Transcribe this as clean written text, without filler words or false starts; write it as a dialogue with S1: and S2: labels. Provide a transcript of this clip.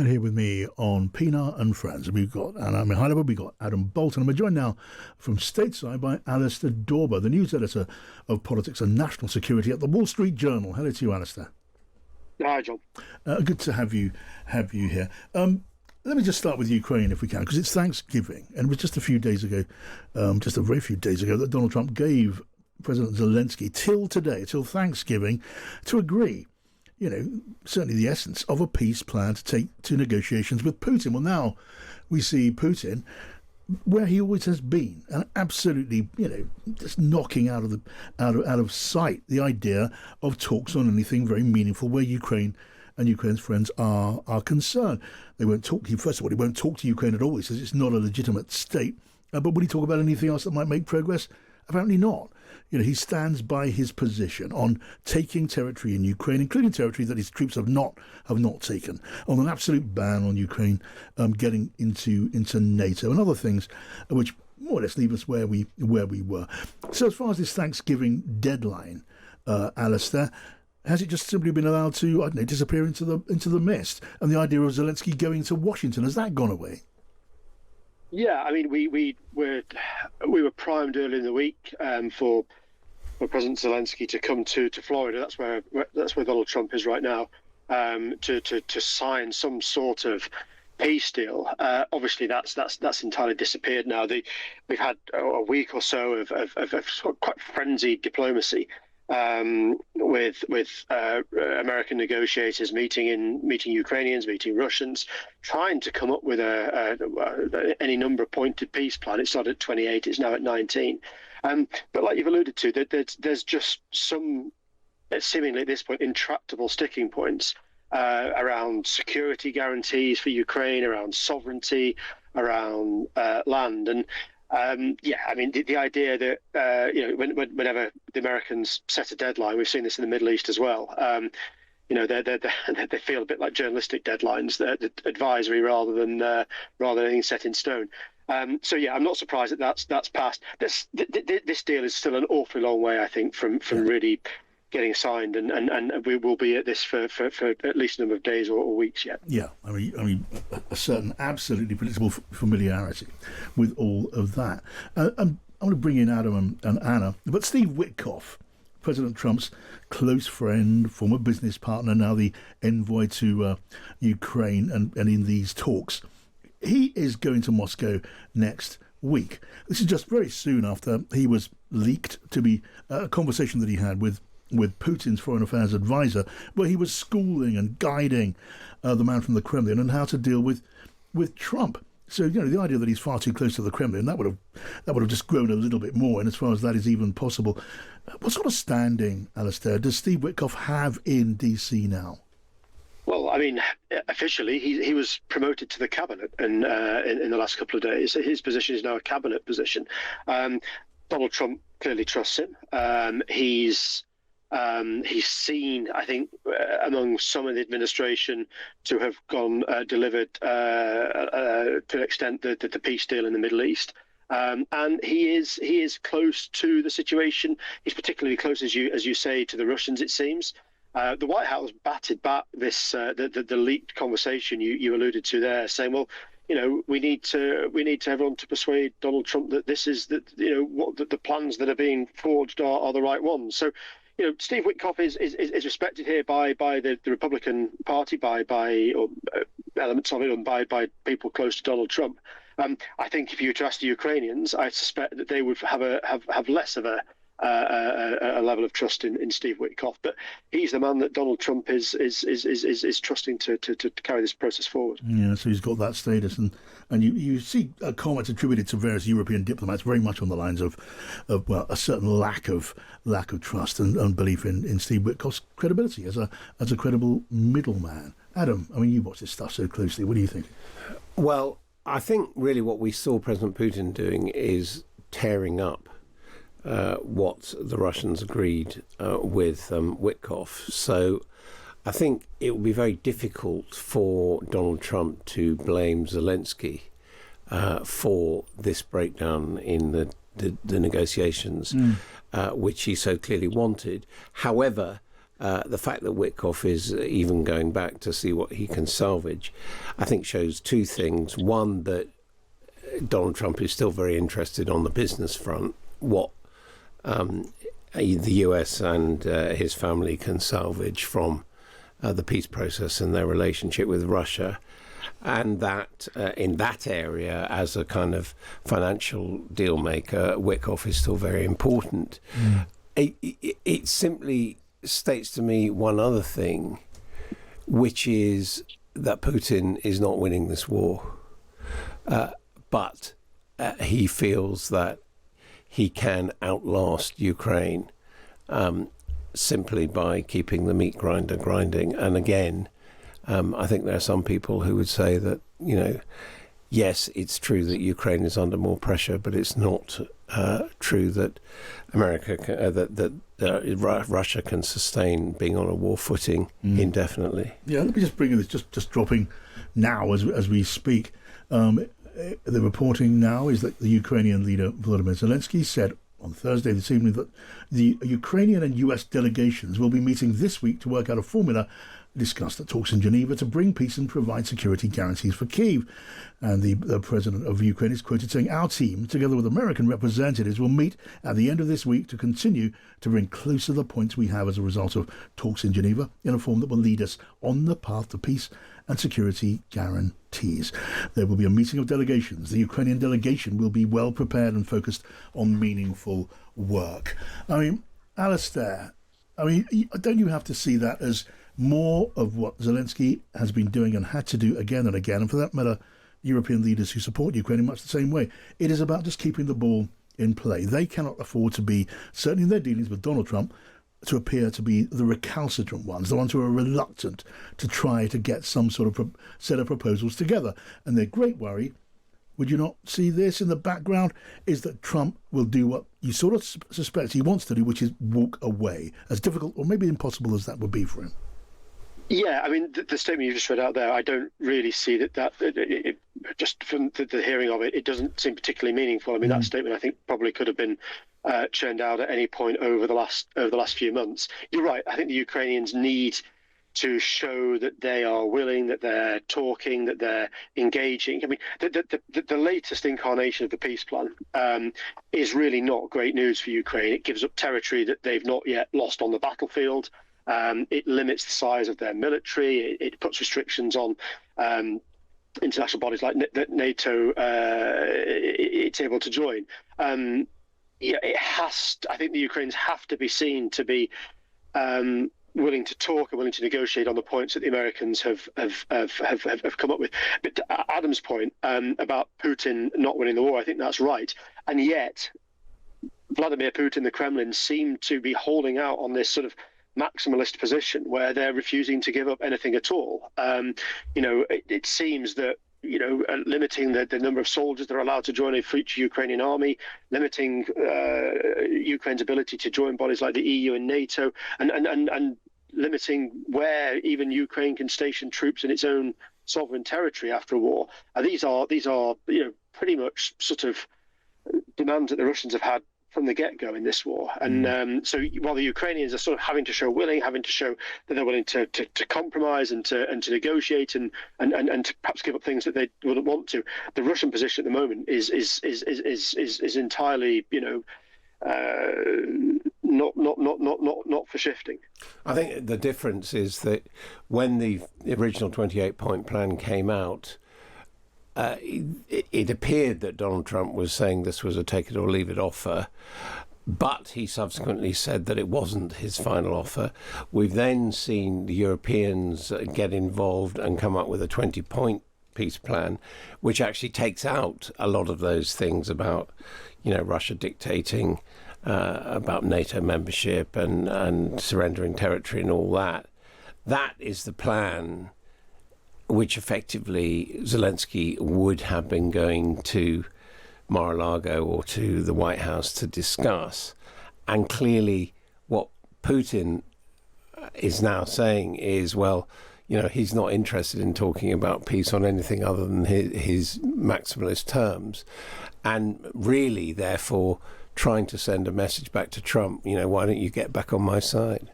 S1: And here with me on Pina and Friends, we've got, and I'm in high level, we've got Adam Boulton. And we're joined now from stateside by Alistair Dorber, the news editor of politics and national security at the Wall Street Journal. Hello to you, Alistair.
S2: Hi, John.
S1: Good to have you here. Let me just start with Ukraine, if we can, because it's Thanksgiving, and it was just a few days ago, just a very few days ago, that Donald Trump gave President Zelensky till today, till Thanksgiving, to agree, certainly the essence of a peace plan to take to negotiations with Putin. Well, now we see Putin where he always has been, and absolutely, just knocking out of sight the idea of talks on anything very meaningful where Ukraine and Ukraine's friends are concerned. They won't talk. First of all, he won't talk to Ukraine at all. He says it's not a legitimate state. But will he talk about anything else that might make progress? Apparently not. He stands by his position on taking territory in Ukraine, including territory that his troops have not taken, on an absolute ban on Ukraine getting into NATO and other things, which more or less leave us where we were. So as far as this Thanksgiving deadline, Alistair, has it just simply been allowed to, disappear into the mist? And the idea of Zelensky going to Washington, has that gone away?
S2: Yeah, I mean, we were primed early in the week for President Zelensky to come to Florida. That's where Donald Trump is right now, to sign some sort of peace deal. Obviously, that's entirely disappeared now. We've had a week or so of sort of quite frenzied diplomacy. With American negotiators meeting Ukrainians, meeting Russians, trying to come up with any number of pointed peace plan. It started at 28, it's now at 19. But like you've alluded to, there's just some seemingly at this point intractable sticking points around security guarantees for Ukraine, around sovereignty, around land. And the idea that whenever the Americans set a deadline, we've seen this in the Middle East as well. They feel a bit like journalistic deadlines, the advisory rather than anything set in stone. I'm not surprised that that's passed. This deal is still an awfully long way, I think, from really getting signed, and we will be at this for at least a number of days or weeks yet.
S1: Yeah, I mean, a certain absolutely predictable familiarity with all of that. I'm going to bring in Adam and Anna, but Steve Witkoff, President Trump's close friend, former business partner, now the envoy to Ukraine, and in these talks, he is going to Moscow next week. This is just very soon after he was leaked to be a conversation that he had with Putin's foreign affairs advisor, where he was schooling and guiding the man from the Kremlin on how to deal with Trump. So, the idea that he's far too close to the Kremlin, that would have just grown a little bit more, and as far as that is even possible. What sort of standing, Alistair, does Steve Witkoff have in DC now?
S2: Well, I mean, officially, he was promoted to the cabinet in the last couple of days. His position is now a cabinet position. Donald Trump clearly trusts him. He's seen, I think, among some of the administration to have delivered to an extent the peace deal in the Middle East. And he is close to the situation. He's particularly close, as you say, to the Russians, it seems. The White House batted back this the leaked conversation you alluded to there, saying, well, we need everyone to persuade Donald Trump that this is what the plans that are being forged are the right ones. So, Steve Witkoff is respected here by the Republican Party, by elements of it, and by people close to Donald Trump. I think if you were to ask the Ukrainians, I suspect that they would have less of a level of trust in Steve Witkoff, but he's the man that Donald Trump is trusting to carry this process forward.
S1: Yeah, so he's got that status, and you see comments attributed to various European diplomats very much on the lines of a certain lack of trust and belief in Steve Witkoff's credibility as a credible middleman. Adam, I mean, you watch this stuff so closely. What do you think?
S3: Well, I think really what we saw President Putin doing is tearing up what the Russians agreed with Wickoff. So I think it will be very difficult for Donald Trump to blame Zelensky for this breakdown in the negotiations, which he so clearly wanted. However, The fact that Wickoff is even going back to see what he can salvage, I think shows two things. One, that Donald Trump is still very interested on the business front, what the US and his family can salvage from the peace process and their relationship with Russia. And that in that area, as a kind of financial deal maker, Wickoff is still very important. It simply states to me one other thing, which is that Putin is not winning this war. But he feels that he can outlast Ukraine simply by keeping the meat grinder grinding. And again, I think there are some people who would say that, yes, it's true that Ukraine is under more pressure, but it's not true that Russia can sustain being on a war footing indefinitely. Yeah,
S1: let me just bring in this, just dropping now as we speak. The reporting now is that the Ukrainian leader Vladimir Zelensky said on Thursday this evening that the Ukrainian and US delegations will be meeting this week to work out a formula discussed at talks in Geneva to bring peace and provide security guarantees for Kyiv. And the president of Ukraine is quoted saying, "Our team, together with American representatives, will meet at the end of this week to continue to bring closer the points we have as a result of talks in Geneva in a form that will lead us on the path to peace and security guarantees." There will be a meeting of delegations. The Ukrainian delegation will be well prepared and focused on meaningful work. I mean, Alistair, don't you have to see that as more of what Zelensky has been doing and had to do again and again, and for that matter, European leaders who support Ukraine in much the same way? It is about just keeping the ball in play. They cannot afford to be, certainly in their dealings with Donald Trump, to appear to be the recalcitrant ones, the ones who are reluctant to try to get some sort of set of proposals together. And their great worry, would you not see this in the background, is that Trump will do what you sort of suspect he wants to do, which is walk away, as difficult or maybe impossible as that would be for him.
S2: Yeah, I mean, the statement you just read out there, I don't really see that just from the hearing of it, it doesn't seem particularly meaningful. I mean, that statement I think probably could have been churned out at any point over the last few months. You're right. I think the Ukrainians need to show that they are willing, that they're talking, that they're engaging. I mean, the latest incarnation of the peace plan is really not great news for Ukraine. It gives up territory that they've not yet lost on the battlefield. It limits the size of their military. It puts restrictions on international bodies like that NATO it's able to join. It has. I think the Ukrainians have to be seen to be willing to talk and willing to negotiate on the points that the Americans have come up with. But to Adam's point about Putin not winning the war, I think that's right. And yet, Vladimir Putin, the Kremlin, seem to be holding out on this sort of maximalist position where they're refusing to give up anything at all. It seems that limiting the number of soldiers that are allowed to join a future Ukrainian army, limiting Ukraine's ability to join bodies like the EU and NATO, and limiting where even Ukraine can station troops in its own sovereign territory after a war. These are pretty much sort of demands that the Russians have had from the get-go in this war. And so while the Ukrainians are sort of having to show that they're willing to compromise and to negotiate and to perhaps give up things that they wouldn't want to, the Russian position at the moment is entirely not for shifting.
S3: I think the difference is that when the original 28-point plan came out, it appeared that Donald Trump was saying this was a take it or leave it offer, but he subsequently said that it wasn't his final offer. We've then seen the Europeans get involved and come up with a 20-point peace plan, which actually takes out a lot of those things about, Russia dictating, about NATO membership and surrendering territory and all that. That is the plan which effectively Zelensky would have been going to Mar-a-Lago or to the White House to discuss. And clearly what Putin is now saying is, he's not interested in talking about peace on anything other than his maximalist terms. And really, therefore, trying to send a message back to Trump, why don't you get back on my side?